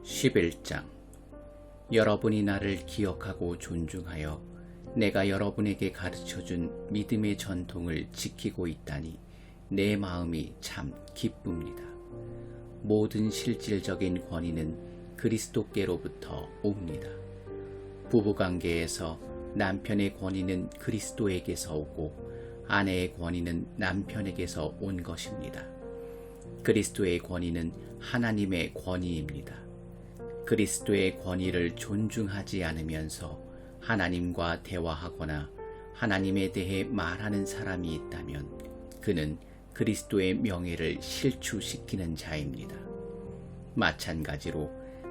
11장. 여러분이 나를 기억하고 존중하여 내가 여러분에게 가르쳐준 믿음의 전통을 지키고 있다니 내 마음이 참 기쁩니다. 모든 실질적인 권위는 그리스도께로부터 옵니다. 부부관계에서 남편의 권위는 그리스도에게서 오고 아내의 권위는 남편에게서 온 것입니다. 그리스도의 권위는 하나님의 권위입니다. 그리스도의 권위를 존중하지 않으면서 하나님과 대화하거나 하나님에 대해 말하는 사람이 있다면 그는 그리스도의 명예를 실추시키는 자입니다. 마찬가지로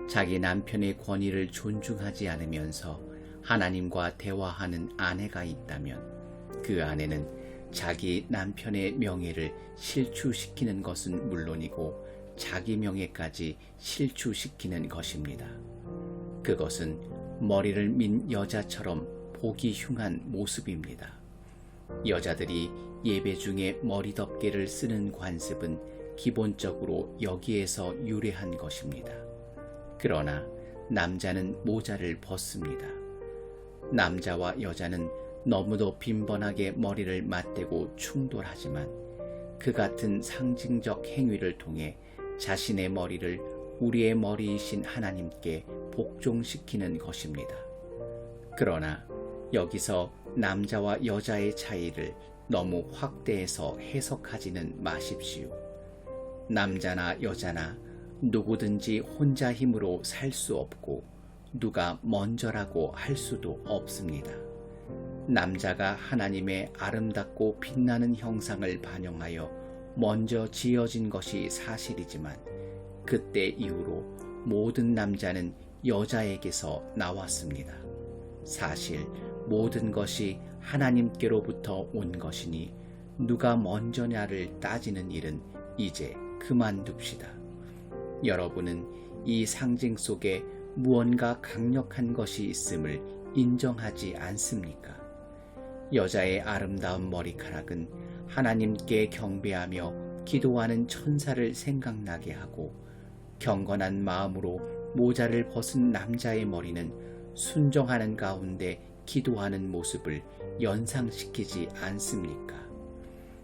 자기 남편의 권위를 존중하지 않으면서 하나님과 대화하는 아내가 있다면 그 아내는 자기 남편의 명예를 실추시키는 것은 물론이고 자기 명예까지 실추시키는 것입니다. 그것은 머리를 민 여자처럼 보기 흉한 모습입니다. 여자들이 예배 중에 머리덮개를 쓰는 관습은 기본적으로 여기에서 유래한 것입니다. 그러나 남자는 모자를 벗습니다. 남자와 여자는 너무도 빈번하게 머리를 맞대고 충돌하지만 그 같은 상징적 행위를 통해 자신의 머리를 우리의 머리이신 하나님께 복종시키는 것입니다. 그러나 여기서 남자와 여자의 차이를 너무 확대해서 해석하지는 마십시오. 남자나 여자나 누구든지 혼자 힘으로 살 수 없고 누가 먼저라고 할 수도 없습니다. 남자가 하나님의 아름답고 빛나는 형상을 반영하여 먼저 지어진 것이 사실이지만 그때 이후로 모든 남자는 여자에게서 나왔습니다. 사실 모든 것이 하나님께로부터 온 것이니 누가 먼저냐를 따지는 일은 이제 그만둡시다. 여러분은 이 상징 속에 무언가 강력한 것이 있음을 인정하지 않습니까? 여자의 아름다운 머리카락은 하나님께 경배하며 기도하는 천사를 생각나게 하고 경건한 마음으로 모자를 벗은 남자의 머리는 순종하는 가운데 기도하는 모습을 연상시키지 않습니까?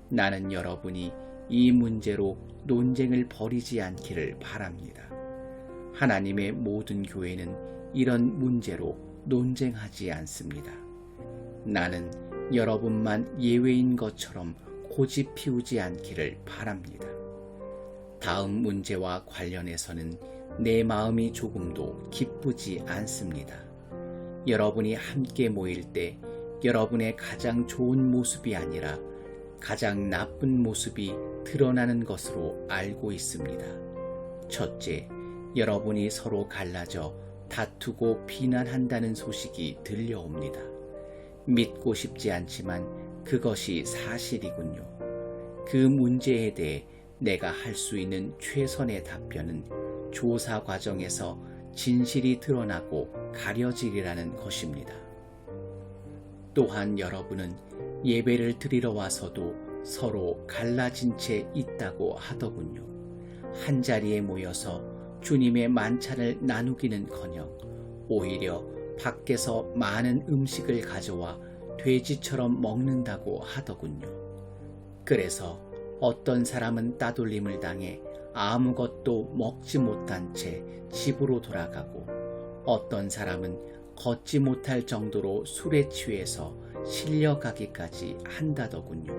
나는 여러분이 이 문제로 논쟁을 벌이지 않기를 바랍니다. 하나님의 모든 교회는 이런 문제로 논쟁하지 않습니다. 나는 여러분만 예외인 것처럼 고집 피우지 않기를 바랍니다. 다음 문제와 관련해서는 내 마음이 조금도 기쁘지 않습니다. 여러분이 함께 모일 때 여러분의 가장 좋은 모습이 아니라 가장 나쁜 모습이 드러나는 것으로 알고 있습니다. 첫째, 여러분이 서로 갈라져 다투고 비난한다는 소식이 들려옵니다. 믿고 싶지 않지만 그것이 사실이군요. 그 문제에 대해 내가 할 수 있는 최선의 답변은 조사 과정에서 진실이 드러나고 가려지리라는 것입니다. 또한 여러분은 예배를 드리러 와서도 서로 갈라진 채 있다고 하더군요. 한자리에 모여서 주님의 만찬을 나누기는커녕 오히려 밖에서 많은 음식을 가져와 돼지처럼 먹는다고 하더군요. 그래서 어떤 사람은 따돌림을 당해 아무것도 먹지 못한 채 집으로 돌아가고 어떤 사람은 걷지 못할 정도로 술에 취해서 실려가기까지 한다더군요.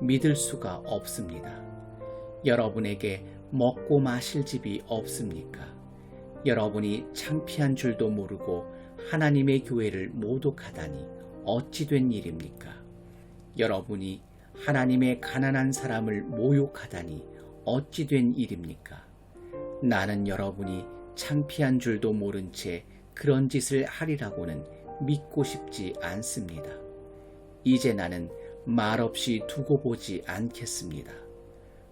믿을 수가 없습니다. 여러분에게 먹고 마실 집이 없습니까? 여러분이 창피한 줄도 모르고 하나님의 교회를 모독하다니 어찌 된 일입니까? 여러분이 하나님의 가난한 사람을 모욕하다니 어찌 된 일입니까? 나는 여러분이 창피한 줄도 모른 채 그런 짓을 하리라고는 믿고 싶지 않습니다. 이제 나는 말없이 두고 보지 않겠습니다.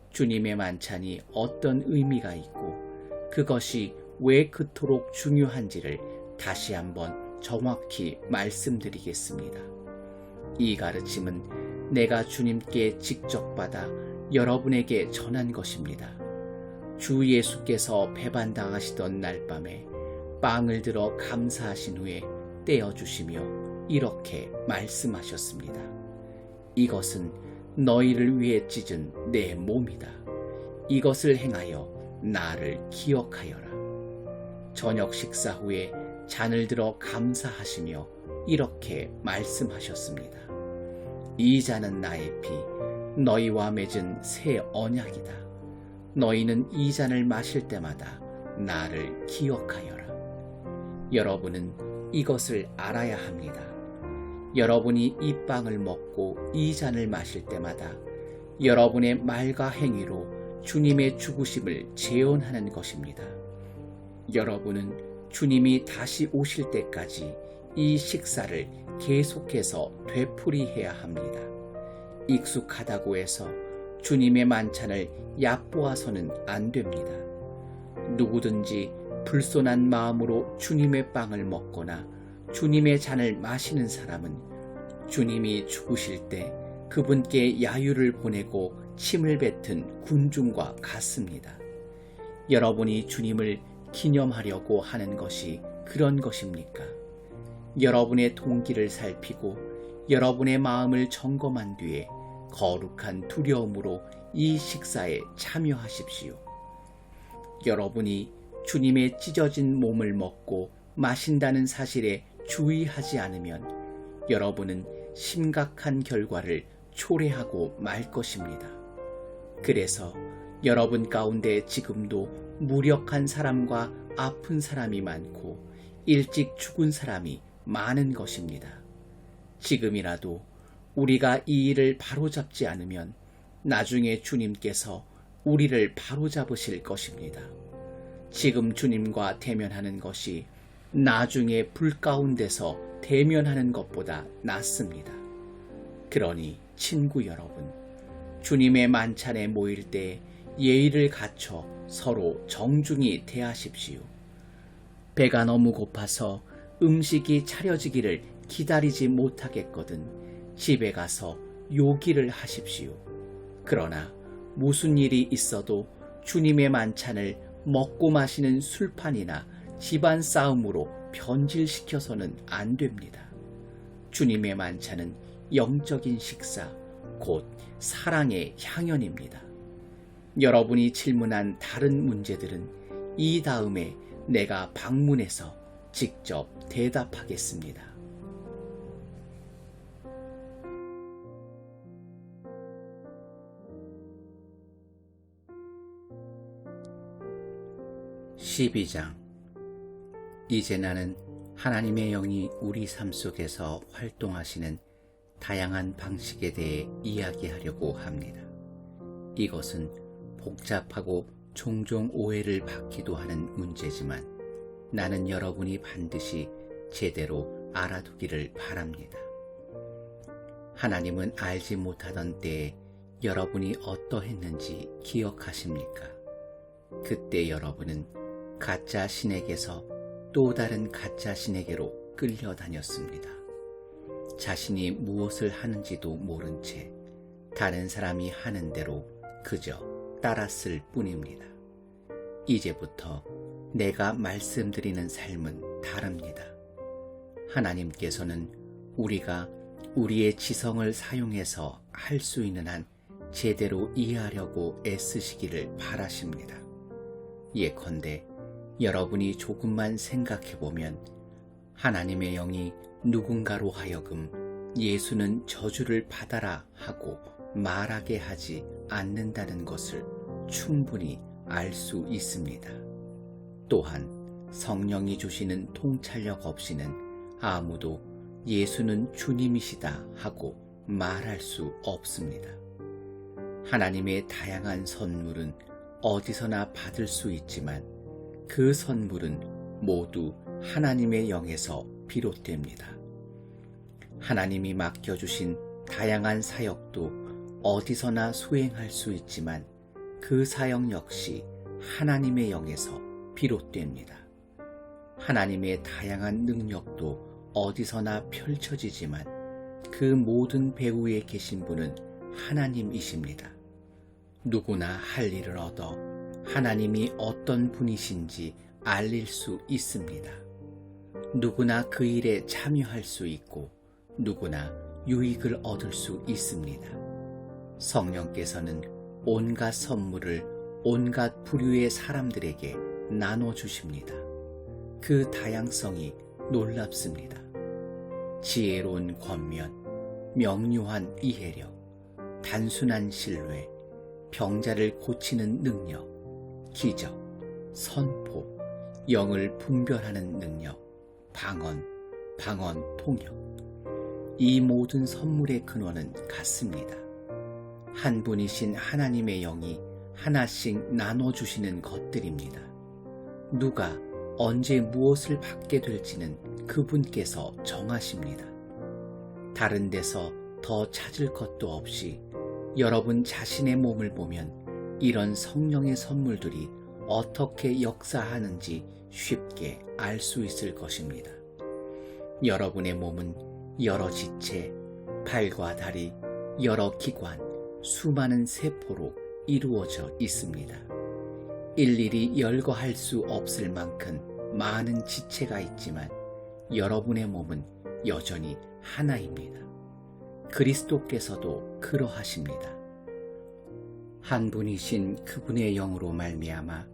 주님의 만찬이 어떤 의미가 있고 그것이 왜 그토록 중요한지를 다시 한번 정확히 말씀드리겠습니다. 이 가르침은 내가 주님께 직접 받아 여러분에게 전한 것입니다. 주 예수께서 배반당하시던 날밤에 빵을 들어 감사하신 후에 떼어주시며 이렇게 말씀하셨습니다. 이것은 너희를 위해 찢은 내 몸이다. 이것을 행하여 나를 기억하여라. 저녁 식사 후에 잔을 들어 감사하시며 이렇게 말씀하셨습니다. 이 잔은 나의 피, 너희와 맺은 새 언약이다. 너희는 이 잔을 마실 때마다 나를 기억하여라. 여러분은 이것을 알아야 합니다. 여러분이 이 빵을 먹고 이 잔을 마실 때마다 여러분의 말과 행위로 주님의 죽으심을 재현하는 것입니다. 여러분은 주님이 다시 오실 때까지 이 식사를 계속해서 되풀이해야 합니다. 익숙하다고 해서 주님의 만찬을 얕보아서는 안 됩니다. 누구든지 불손한 마음으로 주님의 빵을 먹거나 주님의 잔을 마시는 사람은 주님이 죽으실 때 그분께 야유를 보내고 침을 뱉은 군중과 같습니다. 여러분이 주님을 기념하려고 하는 것이 그런 것입니까? 여러분의 동기를 살피고 여러분의 마음을 점검한 뒤에 거룩한 두려움으로 이 식사에 참여하십시오. 여러분이 주님의 찢어진 몸을 먹고 마신다는 사실에 주의하지 않으면 여러분은 심각한 결과를 초래하고 말 것입니다. 그래서 여러분 가운데 지금도 무력한 사람과 아픈 사람이 많고 일찍 죽은 사람이 많은 것입니다. 지금이라도 우리가 이 일을 바로잡지 않으면 나중에 주님께서 우리를 바로잡으실 것입니다. 지금 주님과 대면하는 것이 나중에 불 가운데서 대면하는 것보다 낫습니다. 그러니 친구 여러분, 주님의 만찬에 모일 때 예의를 갖춰 서로 정중히 대하십시오. 배가 너무 고파서 음식이 차려지기를 기다리지 못하겠거든 집에 가서 요기를 하십시오. 그러나 무슨 일이 있어도 주님의 만찬을 먹고 마시는 술판이나 집안 싸움으로 변질시켜서는 안 됩니다. 주님의 만찬은 영적인 식사, 곧 사랑의 향연입니다. 여러분이 질문한 다른 문제들은 이 다음에 내가 방문해서 직접 대답하겠습니다. (12장) 이제 나는 하나님의 영이 우리 삶 속에서 활동하시는 다양한 방식에 대해 이야기하려고 합니다. 이것은 복잡하고 종종 오해를 받기도 하는 문제지만 나는 여러분이 반드시 제대로 알아두기를 바랍니다. 하나님은 알지 못하던 때에 여러분이 어떠했는지 기억하십니까? 그때 여러분은 가짜 신에게서 또 다른 가짜 신에게로 끌려다녔습니다. 자신이 무엇을 하는지도 모른 채 다른 사람이 하는 대로 그저 따랐을 뿐입니다. 이제부터 내가 말씀드리는 삶은 다릅니다. 하나님께서는 우리가 우리의 지성을 사용해서 할 수 있는 한 제대로 이해하려고 애쓰시기를 바라십니다. 예컨대 여러분이 조금만 생각해보면 하나님의 영이 누군가로 하여금 예수는 저주를 받아라 하고 말하게 하지 않는다는 것을 충분히 알 수 있습니다. 또한 성령이 주시는 통찰력 없이는 아무도 예수는 주님이시다 하고 말할 수 없습니다. 하나님의 다양한 선물은 어디서나 받을 수 있지만 그 선물은 모두 하나님의 영에서 비롯됩니다. 하나님이 맡겨주신 다양한 사역도 어디서나 수행할 수 있지만 그 사역 역시 하나님의 영에서 비롯됩니다. 하나님의 다양한 능력도 어디서나 펼쳐지지만 그 모든 배후에 계신 분은 하나님이십니다. 누구나 할 일을 얻어 하나님이 어떤 분이신지 알릴 수 있습니다. 누구나 그 일에 참여할 수 있고 누구나 유익을 얻을 수 있습니다. 성령께서는 온갖 선물을 온갖 부류의 사람들에게 나눠주십니다. 그 다양성이 놀랍습니다. 지혜로운 권면, 명료한 이해력, 단순한 신뢰, 병자를 고치는 능력, 기적, 선포, 영을 분별하는 능력, 방언 통역. 이 모든 선물의 근원은 같습니다. 한 분이신 하나님의 영이 하나씩 나눠주시는 것들입니다. 누가 언제 무엇을 받게 될지는 그분께서 정하십니다. 다른 데서 더 찾을 것도 없이 여러분 자신의 몸을 보면 이런 성령의 선물들이 어떻게 역사하는지 쉽게 알 수 있을 것입니다. 여러분의 몸은 여러 지체, 팔과 다리, 여러 기관, 수많은 세포로 이루어져 있습니다. 일일이 열거할 수 없을 만큼 많은 지체가 있지만 여러분의 몸은 여전히 하나입니다. 그리스도께서도 그러하십니다. 한 분이신 그분의 영으로 말미암아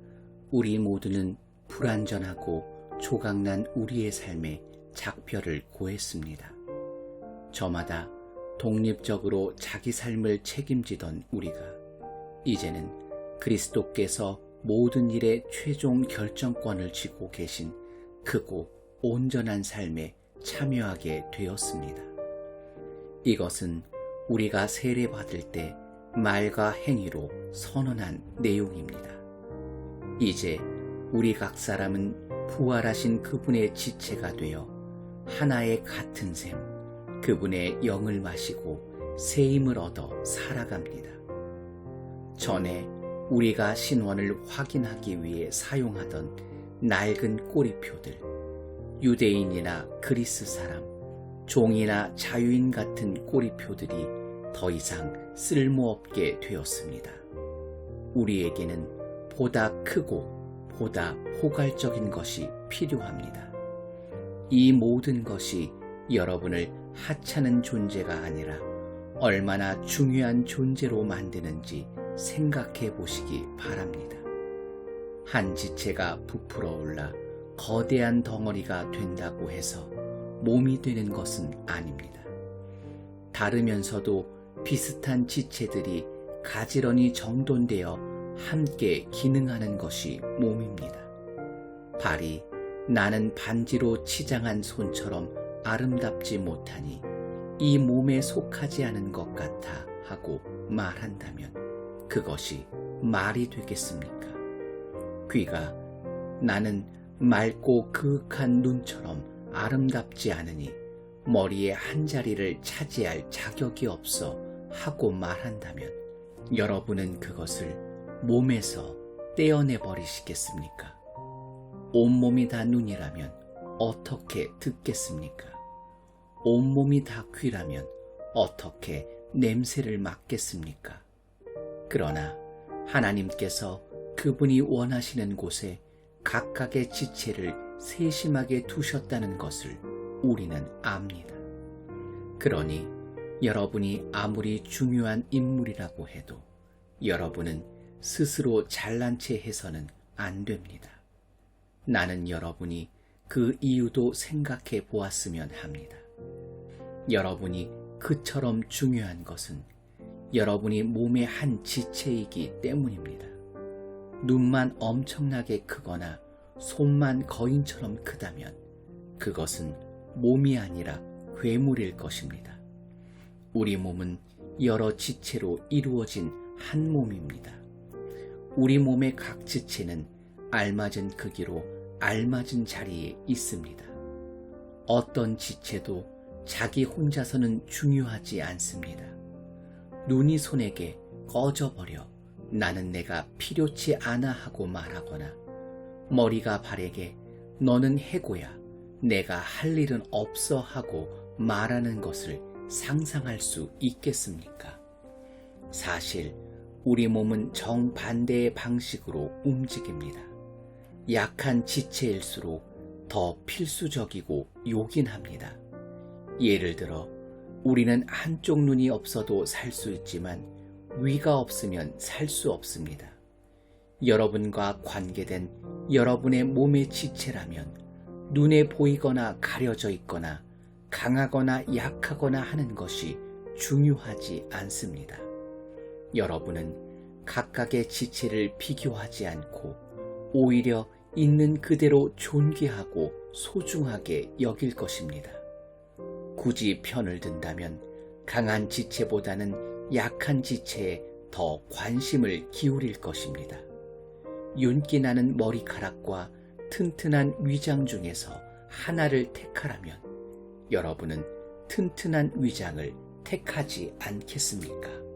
우리 모두는 불완전하고 조각난 우리의 삶에 작별을 고했습니다. 저마다 독립적으로 자기 삶을 책임지던 우리가 이제는 그리스도께서 모든 일의 최종 결정권을 쥐고 계신 크고 온전한 삶에 참여하게 되었습니다. 이것은 우리가 세례받을 때 말과 행위로 선언한 내용입니다. 이제 우리 각 사람은 부활하신 그분의 지체가 되어 하나의 같은 셈, 그분의 영을 마시고 새 힘을 얻어 살아갑니다. 전에 우리가 신원을 확인하기 위해 사용하던 낡은 꼬리표들, 유대인이나 그리스 사람, 종이나 자유인 같은 꼬리표들이 더 이상 쓸모없게 되었습니다. 우리에게는 보다 크고 보다 포괄적인 것이 필요합니다. 이 모든 것이 여러분을 하찮은 존재가 아니라 얼마나 중요한 존재로 만드는지 생각해 보시기 바랍니다. 한 지체가 부풀어 올라 거대한 덩어리가 된다고 해서 몸이 되는 것은 아닙니다. 다르면서도 비슷한 지체들이 가지런히 정돈되어 함께 기능하는 것이 몸입니다. 발이 나는 반지로 치장한 손처럼 아름답지 못하니 이 몸에 속하지 않은 것 같아 하고 말한다면 그것이 말이 되겠습니까? 귀가 나는 맑고 그윽한 눈처럼 아름답지 않으니 머리에 한 자리를 차지할 자격이 없어 하고 말한다면 여러분은 그것을 몸에서 떼어내버리시겠습니까? 온몸이 다 눈이라면 어떻게 듣겠습니까? 온몸이 다 귀라면 어떻게 냄새를 맡겠습니까? 그러나 하나님께서 그분이 원하시는 곳에 각각의 지체를 세심하게 두셨다는 것을 우리는 압니다. 그러니 여러분이 아무리 중요한 인물이라고 해도 여러분은 스스로 잘난 체 해서는 안 됩니다. 나는 여러분이 그 이유도 생각해 보았으면 합니다. 여러분이 그처럼 중요한 것은 여러분이 몸의 한 지체이기 때문입니다. 눈만 엄청나게 크거나 손만 거인처럼 크다면 그것은 몸이 아니라 괴물일 것입니다. 우리 몸은 여러 지체로 이루어진 한 몸입니다. 우리 몸의 각 지체는 알맞은 크기로 알맞은 자리에 있습니다. 어떤 지체도 자기 혼자서는 중요하지 않습니다. 눈이 손에게 꺼져버려 나는 내가 필요치 않아 하고 말하거나 머리가 발에게 너는 해고야 내가 할 일은 없어 하고 말하는 것을 상상할 수 있겠습니까? 사실 우리 몸은 정반대의 방식으로 움직입니다. 약한 지체일수록 더 필수적이고 요긴합니다. 예를 들어 우리는 한쪽 눈이 없어도 살 수 있지만 위가 없으면 살 수 없습니다. 여러분과 관계된 여러분의 몸의 지체라면 눈에 보이거나 가려져 있거나 강하거나 약하거나 하는 것이 중요하지 않습니다. 여러분은 각각의 지체를 비교하지 않고 오히려 있는 그대로 존귀하고 소중하게 여길 것입니다. 굳이 편을 든다면 강한 지체보다는 약한 지체에 더 관심을 기울일 것입니다. 윤기 나는 머리카락과 튼튼한 위장 중에서 하나를 택하라면 여러분은 튼튼한 위장을 택하지 않겠습니까?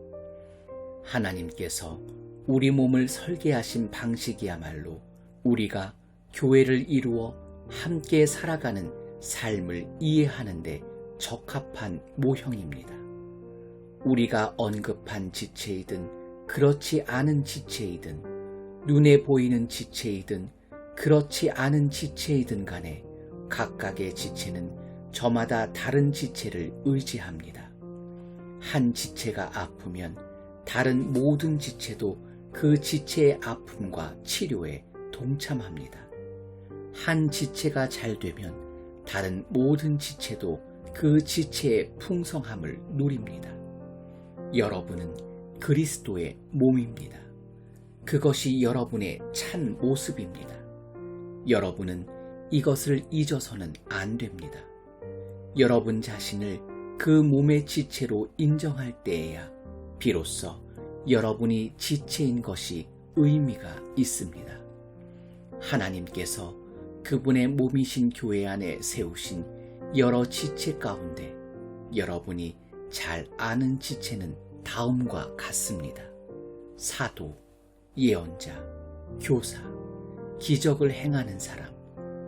하나님께서 우리 몸을 설계하신 방식이야말로 우리가 교회를 이루어 함께 살아가는 삶을 이해하는 데 적합한 모형입니다. 우리가 언급한 지체이든 그렇지 않은 지체이든 눈에 보이는 지체이든 그렇지 않은 지체이든 간에 각각의 지체는 저마다 다른 지체를 의지합니다. 한 지체가 아프면 다른 모든 지체도 그 지체의 아픔과 치료에 동참합니다. 한 지체가 잘 되면 다른 모든 지체도 그 지체의 풍성함을 누립니다. 여러분은 그리스도의 몸입니다. 그것이 여러분의 참 모습입니다. 여러분은 이것을 잊어서는 안 됩니다. 여러분 자신을 그 몸의 지체로 인정할 때에야 비로소 여러분이 지체인 것이 의미가 있습니다. 하나님께서 그분의 몸이신 교회 안에 세우신 여러 지체 가운데 여러분이 잘 아는 지체는 다음과 같습니다. 사도, 예언자, 교사, 기적을 행하는 사람,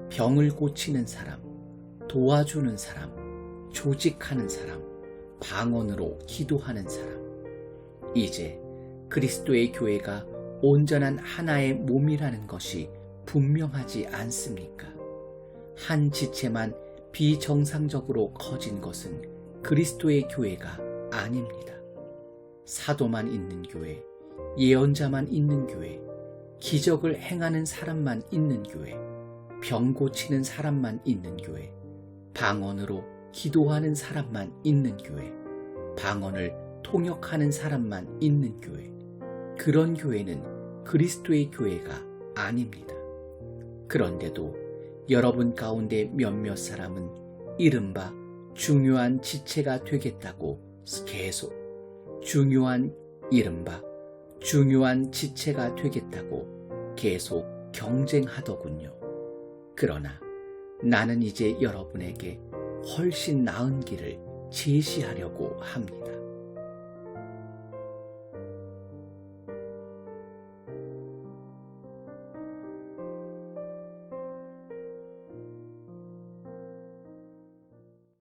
병을 고치는 사람, 도와주는 사람, 조직하는 사람, 방언으로 기도하는 사람. 이제 그리스도의 교회가 온전한 하나의 몸이라는 것이 분명하지 않습니까? 한 지체만 비정상적으로 커진 것은 그리스도의 교회가 아닙니다. 사도만 있는 교회, 예언자만 있는 교회, 기적을 행하는 사람만 있는 교회, 병 고치는 사람만 있는 교회, 방언으로 기도하는 사람만 있는 교회, 방언을 통역하는 사람만 있는 교회, 그런 교회는 그리스도의 교회가 아닙니다. 그런데도 여러분 가운데 몇몇 사람은 이른바 중요한 지체가 되겠다고 계속 중요한 지체가 되겠다고 계속 경쟁하더군요. 그러나 나는 이제 여러분에게 훨씬 나은 길을 제시하려고 합니다.